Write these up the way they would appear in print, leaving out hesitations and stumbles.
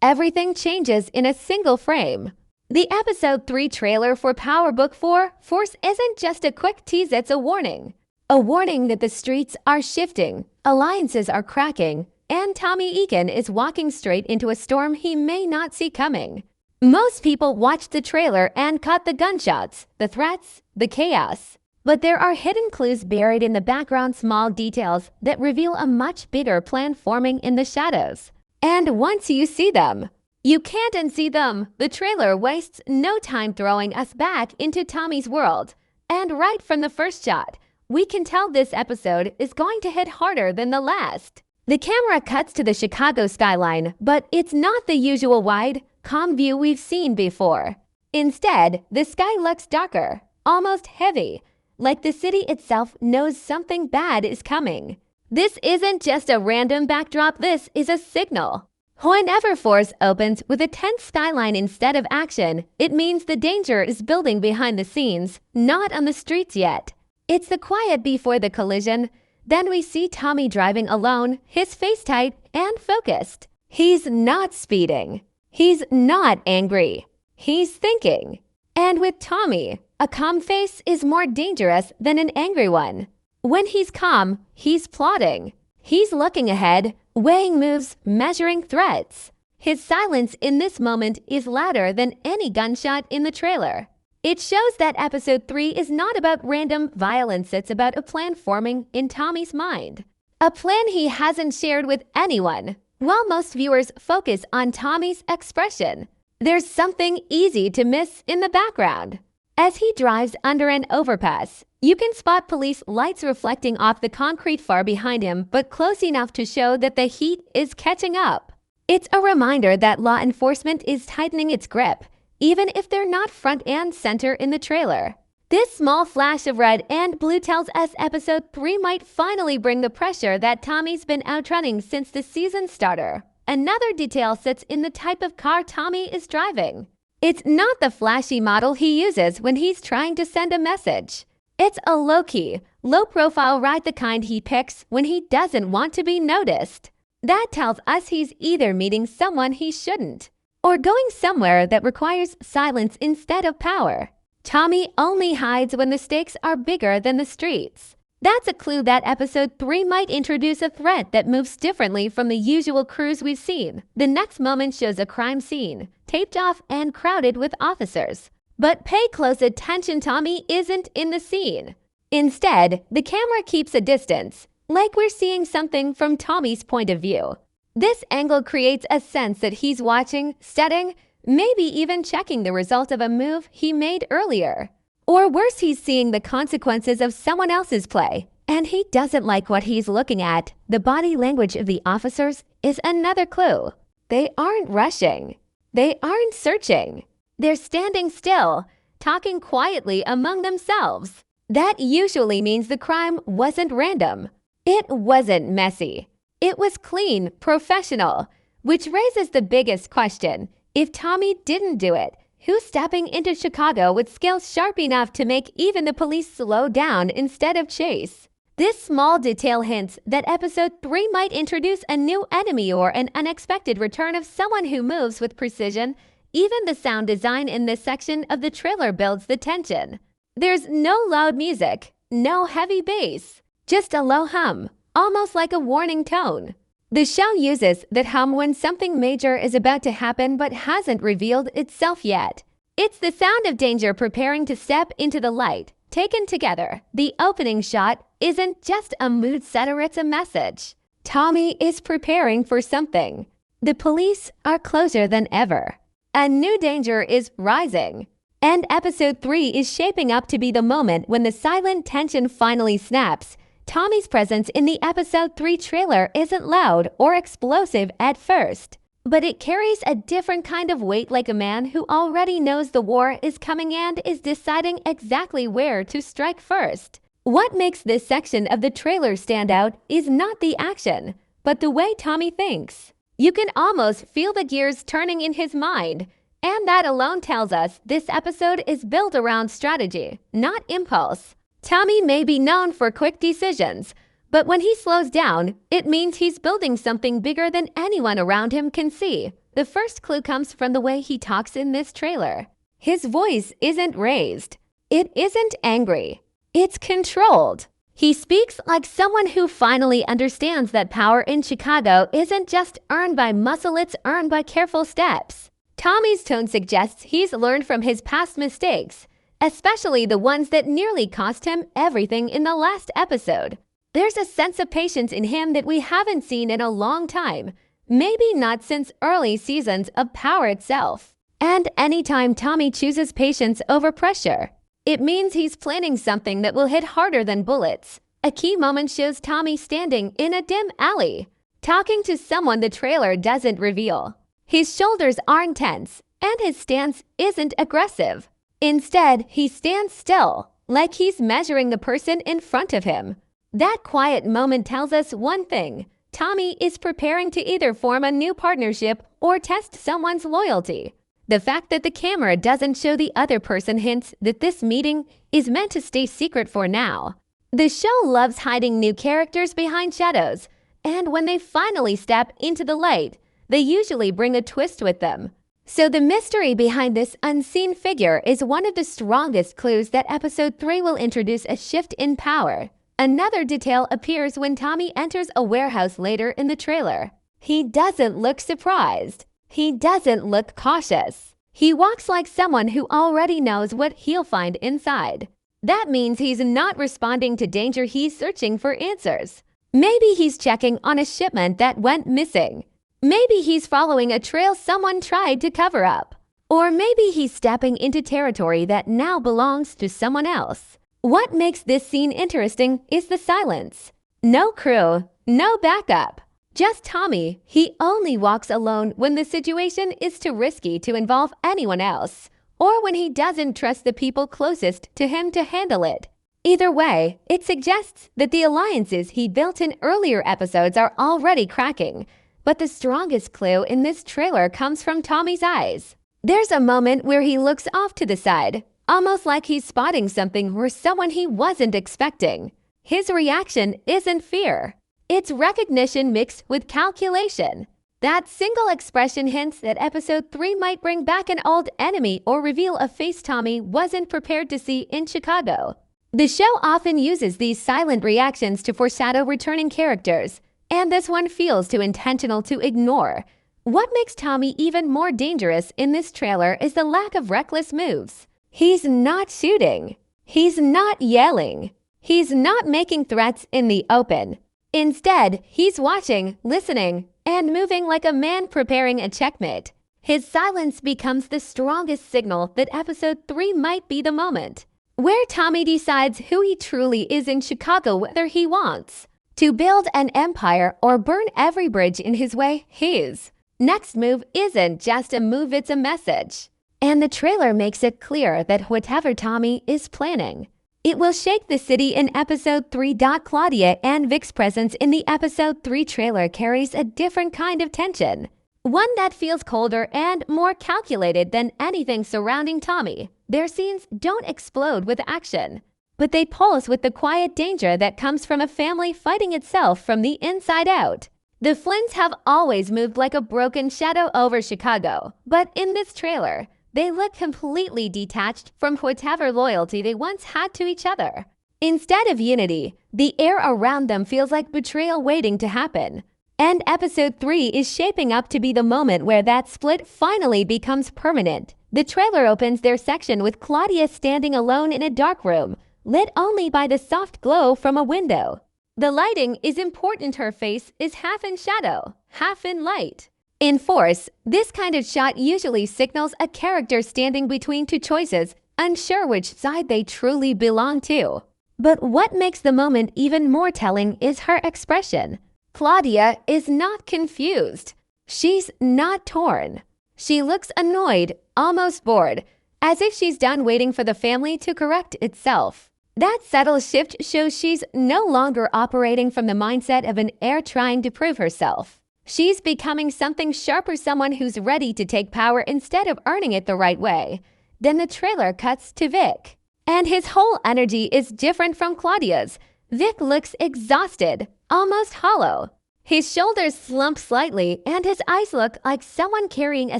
everything changes in a single frame. The Episode 3 trailer for Power Book 4 Force isn't just a quick tease, it's a warning. A warning that the streets are shifting, alliances are cracking, and Tommy Egan is walking straight into a storm he may not see coming. Most people watched the trailer and caught the gunshots, the threats, the chaos. But there are hidden clues buried in the background, small details that reveal a much bigger plan forming in the shadows. And once you see them, you can't unsee them. The trailer wastes no time throwing us back into Tommy's world. And right from the first shot, we can tell this episode is going to hit harder than the last. The camera cuts to the Chicago skyline, but it's not the usual wide, calm view we've seen before. Instead, the sky looks darker, almost heavy, like the city itself knows something bad is coming. This isn't just a random backdrop, this is a signal. Whenever Force opens with a tense skyline instead of action, it means the danger is building behind the scenes, not on the streets yet. It's the quiet before the collision. Then we see Tommy driving alone, his face tight and focused. He's not speeding. He's not angry. He's thinking. And with Tommy, a calm face is more dangerous than an angry one. When he's calm, he's plotting. He's looking ahead, weighing moves, measuring threats. His silence in this moment is louder than any gunshot in the trailer. It shows that Episode 3 is not about random violence, it's about a plan forming in Tommy's mind. A plan he hasn't shared with anyone. While most viewers focus on Tommy's expression, there's something easy to miss in the background. As he drives under an overpass, you can spot police lights reflecting off the concrete far behind him, but close enough to show that the heat is catching up. It's a reminder that law enforcement is tightening its grip, even if they're not front and center in the trailer. This small flash of red and blue tells us Episode 3 might finally bring the pressure that Tommy's been outrunning since the season starter. Another detail sits in the type of car Tommy is driving. It's not the flashy model he uses when he's trying to send a message. It's a low-key, low-profile ride, the kind he picks when he doesn't want to be noticed. That tells us he's either meeting someone he shouldn't, or going somewhere that requires silence instead of power. Tommy only hides when the stakes are bigger than the streets. That's a clue that Episode 3 might introduce a threat that moves differently from the usual crews we've seen. The next moment shows a crime scene, taped off and crowded with officers. But pay close attention, Tommy isn't in the scene. Instead, the camera keeps a distance, like we're seeing something from Tommy's point of view. This angle creates a sense that he's watching, studying, maybe even checking the result of a move he made earlier. Or worse, he's seeing the consequences of someone else's play, and he doesn't like what he's looking at. The body language of the officers is another clue. They aren't rushing. They aren't searching. They're standing still, talking quietly among themselves. That usually means the crime wasn't random. It wasn't messy. It was clean, professional, which raises the biggest question. If Tommy didn't do it, who's stepping into Chicago with skills sharp enough to make even the police slow down instead of chase? This small detail hints that Episode 3 might introduce a new enemy or an unexpected return of someone who moves with precision. Even the sound design in this section of the trailer builds the tension. There's no loud music, no heavy bass, just a low hum, almost like a warning tone. The show uses that hum when something major is about to happen but hasn't revealed itself yet. It's the sound of danger preparing to step into the light. Taken together, the opening shot isn't just a mood setter, it's a message. Tommy is preparing for something. The police are closer than ever. A new danger is rising. And Episode 3 is shaping up to be the moment when the silent tension finally snaps. Tommy's presence in the Episode 3 trailer isn't loud or explosive at first, but it carries a different kind of weight, like a man who already knows the war is coming and is deciding exactly where to strike first. What makes this section of the trailer stand out is not the action, but the way Tommy thinks. You can almost feel the gears turning in his mind, and that alone tells us this episode is built around strategy, not impulse. Tommy may be known for quick decisions, but when he slows down, it means he's building something bigger than anyone around him can see. The first clue comes from the way he talks in this trailer. His voice isn't raised. It isn't angry. It's controlled. He speaks like someone who finally understands that power in Chicago isn't just earned by muscle, it's earned by careful steps. Tommy's tone suggests he's learned from his past mistakes, especially the ones that nearly cost him everything in the last episode. There's a sense of patience in him that we haven't seen in a long time, maybe not since early seasons of Power itself. And anytime Tommy chooses patience over pressure, it means he's planning something that will hit harder than bullets. A key moment shows Tommy standing in a dim alley, talking to someone the trailer doesn't reveal. His shoulders aren't tense, and his stance isn't aggressive. Instead, he stands still, like he's measuring the person in front of him. That quiet moment tells us one thing: Tommy is preparing to either form a new partnership or test someone's loyalty. The fact that the camera doesn't show the other person hints that this meeting is meant to stay secret for now. The show loves hiding new characters behind shadows, and when they finally step into the light, they usually bring a twist with them. So the mystery behind this unseen figure is one of the strongest clues that episode 3 will introduce a shift in power. Another detail appears when Tommy enters a warehouse later in the trailer. He doesn't look surprised. He doesn't look cautious. He walks like someone who already knows what he'll find inside. That means he's not responding to danger, he's searching for answers. Maybe he's checking on a shipment that went missing. Maybe he's following a trail someone tried to cover up. Or maybe he's stepping into territory that now belongs to someone else. What makes this scene interesting is the silence. No crew, no backup. Just Tommy. He only walks alone when the situation is too risky to involve anyone else, or when he doesn't trust the people closest to him to handle it. Either way, it suggests that the alliances he built in earlier episodes are already cracking. But the strongest clue in this trailer comes from Tommy's eyes. There's a moment where he looks off to the side, almost like he's spotting something or someone he wasn't expecting. His reaction isn't fear. It's recognition mixed with calculation. That single expression hints that episode 3 might bring back an old enemy or reveal a face Tommy wasn't prepared to see in Chicago. The show often uses these silent reactions to foreshadow returning characters, and this one feels too intentional to ignore. What makes Tommy even more dangerous in this trailer is the lack of reckless moves. He's not shooting. He's not yelling. He's not making threats in the open. Instead, he's watching, listening, and moving like a man preparing a checkmate. His silence becomes the strongest signal that episode 3 might be the moment where Tommy decides who he truly is in Chicago, whether he wants to build an empire or burn every bridge in his way. His next move isn't just a move, it's a message. And the trailer makes it clear that whatever Tommy is planning, it will shake the city in episode 3. Claudia and Vic's presence in the episode 3 trailer carries a different kind of tension. One that feels colder and more calculated than anything surrounding Tommy. Their scenes don't explode with action, but they pulse with the quiet danger that comes from a family fighting itself from the inside out. The Flynn's have always moved like a broken shadow over Chicago, but in this trailer, they look completely detached from whatever loyalty they once had to each other. Instead of unity, the air around them feels like betrayal waiting to happen. And episode 3 is shaping up to be the moment where that split finally becomes permanent. The trailer opens their section with Claudia standing alone in a dark room, lit only by the soft glow from a window. The lighting is important. Her face is half in shadow, half in light. In Force, this kind of shot usually signals a character standing between two choices, unsure which side they truly belong to. But what makes the moment even more telling is her expression. Claudia is not confused. She's not torn. She looks annoyed, almost bored, as if she's done waiting for the family to correct itself. That subtle shift shows she's no longer operating from the mindset of an heir trying to prove herself. She's becoming something sharper, someone who's ready to take power instead of earning it the right way. Then the trailer cuts to Vic, and his whole energy is different from Claudia's. Vic looks exhausted, almost hollow. His shoulders slump slightly and his eyes look like someone carrying a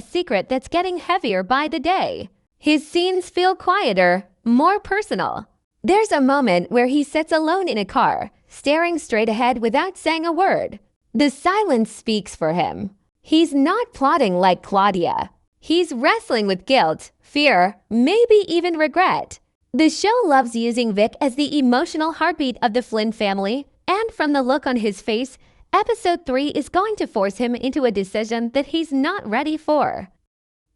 secret that's getting heavier by the day. His scenes feel quieter, more personal. There's a moment where he sits alone in a car, staring straight ahead without saying a word. The silence speaks for him. He's not plotting like Claudia. He's wrestling with guilt, fear, maybe even regret. The show loves using Vic as the emotional heartbeat of the Flynn family, and from the look on his face, Episode 3 is going to force him into a decision that he's not ready for.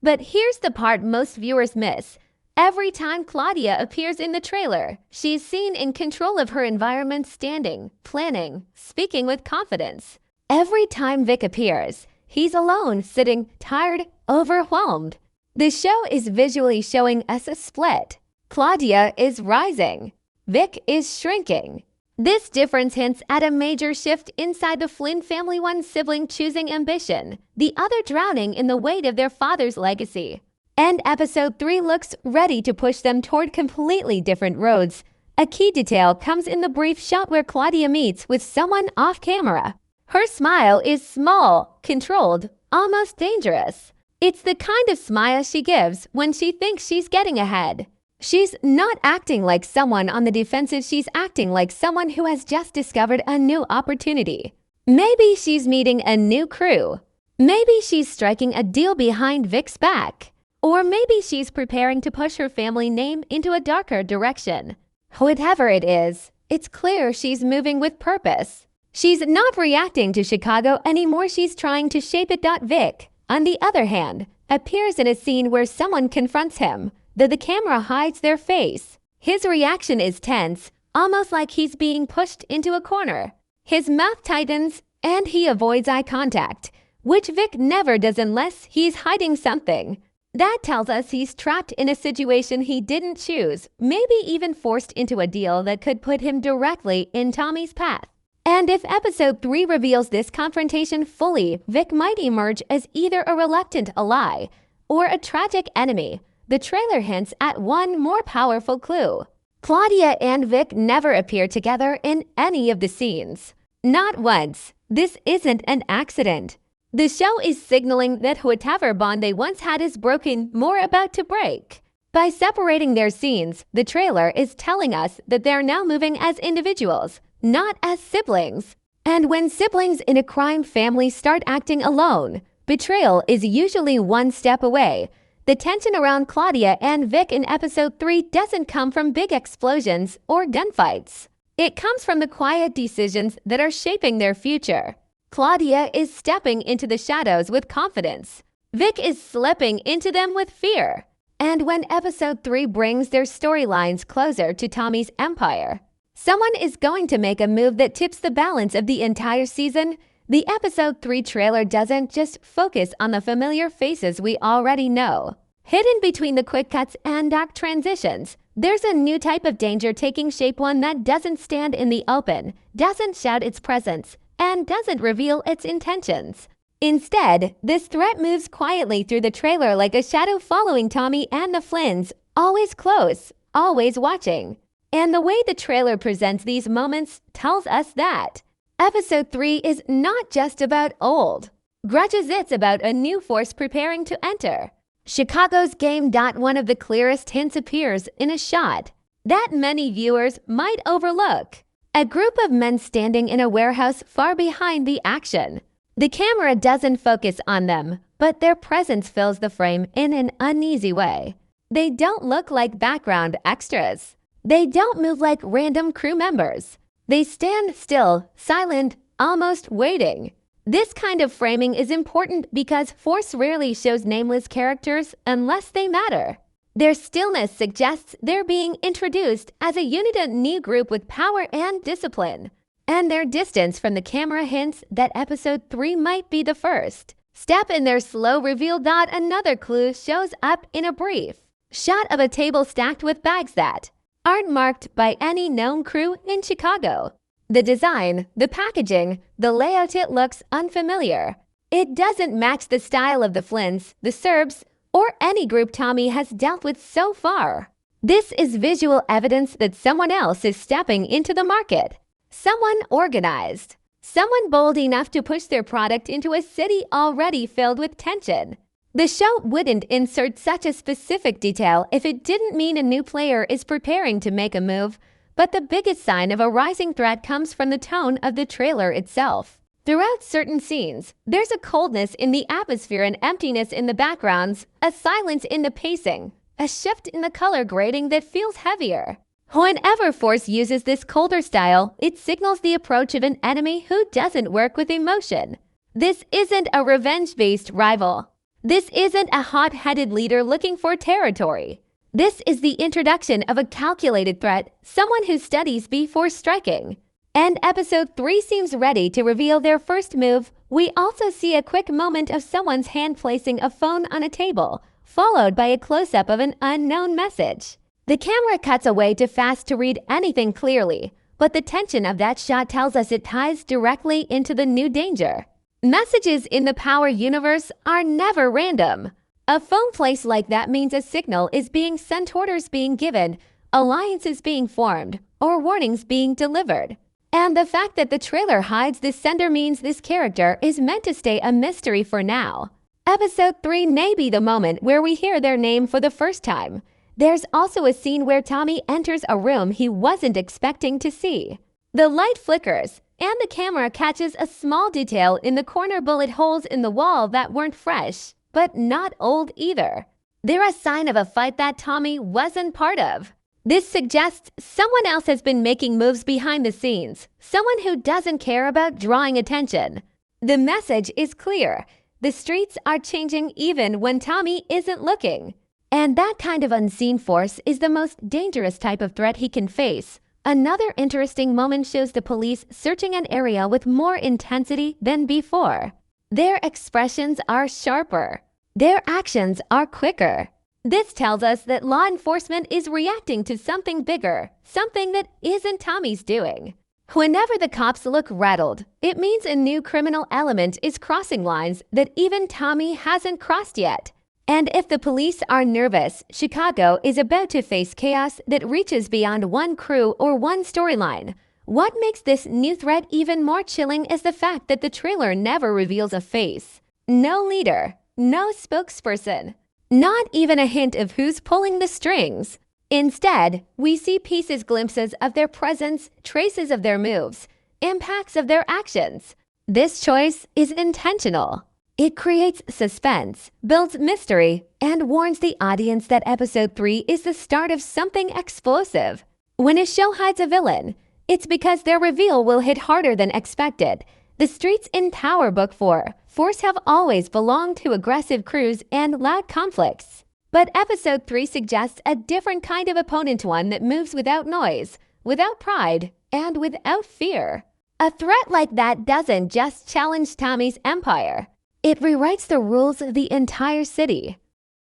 But here's the part most viewers miss. Every time Claudia appears in the trailer, she's seen in control of her environment, standing, planning, speaking with confidence. Every time Vic appears, he's alone, sitting, tired, overwhelmed. The show is visually showing us a split. Claudia is rising. Vic is shrinking. This difference hints at a major shift inside the Flynn family, one sibling choosing ambition, the other drowning in the weight of their father's legacy. And Episode 3 looks ready to push them toward completely different roads. A key detail comes in the brief shot where Claudia meets with someone off camera. Her smile is small, controlled, almost dangerous. It's the kind of smile she gives when she thinks she's getting ahead. She's not acting like someone on the defensive, she's acting like someone who has just discovered a new opportunity. Maybe she's meeting a new crew. Maybe she's striking a deal behind Vic's back. Or maybe she's preparing to push her family name into a darker direction. Whatever it is, it's clear she's moving with purpose. She's not reacting to Chicago anymore, she's trying to shape it. Vic, on the other hand, appears in a scene where someone confronts him, though the camera hides their face. His reaction is tense, almost like he's being pushed into a corner. His mouth tightens and he avoids eye contact, which Vic never does unless he's hiding something. That tells us he's trapped in a situation he didn't choose, maybe even forced into a deal that could put him directly in Tommy's path. And if Episode 3 reveals this confrontation fully, Vic might emerge as either a reluctant ally or a tragic enemy. The trailer hints at one more powerful clue. Claudia and Vic never appear together in any of the scenes. Not once. This isn't an accident. The show is signaling that whatever bond they once had is broken, more about to break. By separating their scenes, the trailer is telling us that they're now moving as individuals, not as siblings. And when siblings in a crime family start acting alone, betrayal is usually one step away. The tension around Claudia and Vic in Episode 3 doesn't come from big explosions or gunfights. It comes from the quiet decisions that are shaping their future. Claudia is stepping into the shadows with confidence. Vic is slipping into them with fear. And when Episode 3 brings their storylines closer to Tommy's empire, someone is going to make a move that tips the balance of the entire season. The Episode 3 trailer doesn't just focus on the familiar faces we already know. Hidden between the quick cuts and dark transitions, there's a new type of danger taking shape, one that doesn't stand in the open, doesn't shout its presence, and doesn't reveal its intentions. Instead, this threat moves quietly through the trailer like a shadow following Tommy and the Flynns, always close, always watching. And the way the trailer presents these moments tells us that Episode 3 is not just about old grudges, it's about a new force preparing to enter. Chicago's game. One of the clearest hints appears in a shot that many viewers might overlook. A group of men standing in a warehouse far behind the action. The camera doesn't focus on them, but their presence fills the frame in an uneasy way. They don't look like background extras. They don't move like random crew members. They stand still, silent, almost waiting. This kind of framing is important because Force rarely shows nameless characters unless they matter. Their stillness suggests they're being introduced as a unit, a new group with power and discipline. And their distance from the camera hints that Episode 3 might be the first step in their slow reveal. Another clue shows up in a brief shot of a table stacked with bags that aren't marked by any known crew in Chicago. The design, the packaging, the layout, it looks unfamiliar. It doesn't match the style of the Flynns, the Serbs, or any group Tommy has dealt with so far. This is visual evidence that someone else is stepping into the market. Someone organized. someone bold enough to push their product into a city already filled with tension. The show wouldn't insert such a specific detail if it didn't mean a new player is preparing to make a move, but the biggest sign of a rising threat comes from the tone of the trailer itself. Throughout certain scenes, there's a coldness in the atmosphere, an emptiness in the backgrounds, a silence in the pacing, a shift in the color grading that feels heavier. Whenever Force uses this colder style, it signals the approach of an enemy who doesn't work with emotion. This isn't a revenge-based rival. This isn't a hot-headed leader looking for territory. This is the introduction of a calculated threat, someone who studies before striking. And episode 3 seems ready to reveal their first move. We also see a quick moment of someone's hand placing a phone on a table, followed by a close-up of an unknown message. The camera cuts away too fast to read anything clearly, but the tension of that shot tells us it ties directly into the new danger. Messages in the Power universe are never random. A phone place like that means a signal is being sent, orders being given, alliances being formed, or warnings being delivered. And the fact that the trailer hides the sender means this character is meant to stay a mystery for now. Episode 3 may be the moment where we hear their name for the first time. There's also a scene where Tommy enters a room he wasn't expecting to see. The light flickers, and the camera catches a small detail in the corner, bullet holes in the wall that weren't fresh, but not old either. They're a sign of a fight that Tommy wasn't part of. This suggests someone else has been making moves behind the scenes, someone who doesn't care about drawing attention. The message is clear. The streets are changing even when Tommy isn't looking. And that kind of unseen force is the most dangerous type of threat he can face. Another interesting moment shows the police searching an area with more intensity than before. Their expressions are sharper. Their actions are quicker. This tells us that law enforcement is reacting to something bigger, something that isn't Tommy's doing. Whenever the cops look rattled, it means a new criminal element is crossing lines that even Tommy hasn't crossed yet. And if the police are nervous, Chicago is about to face chaos that reaches beyond one crew or one storyline. What makes this new threat even more chilling is the fact that the trailer never reveals a face. No leader, no spokesperson, not even a hint of who's pulling the strings. Instead, we see pieces, glimpses of their presence, traces of their moves, impacts of their actions. This choice is intentional. It creates suspense, builds mystery, and warns the audience that episode 3 is the start of something explosive. When a show hides a villain, it's because their reveal will hit harder than expected. The streets in Power Book 4, Force have always belonged to aggressive crews and loud conflicts. But episode 3 suggests a different kind of opponent, one that moves without noise, without pride, and without fear. A threat like that doesn't just challenge Tommy's empire. It rewrites the rules of the entire city.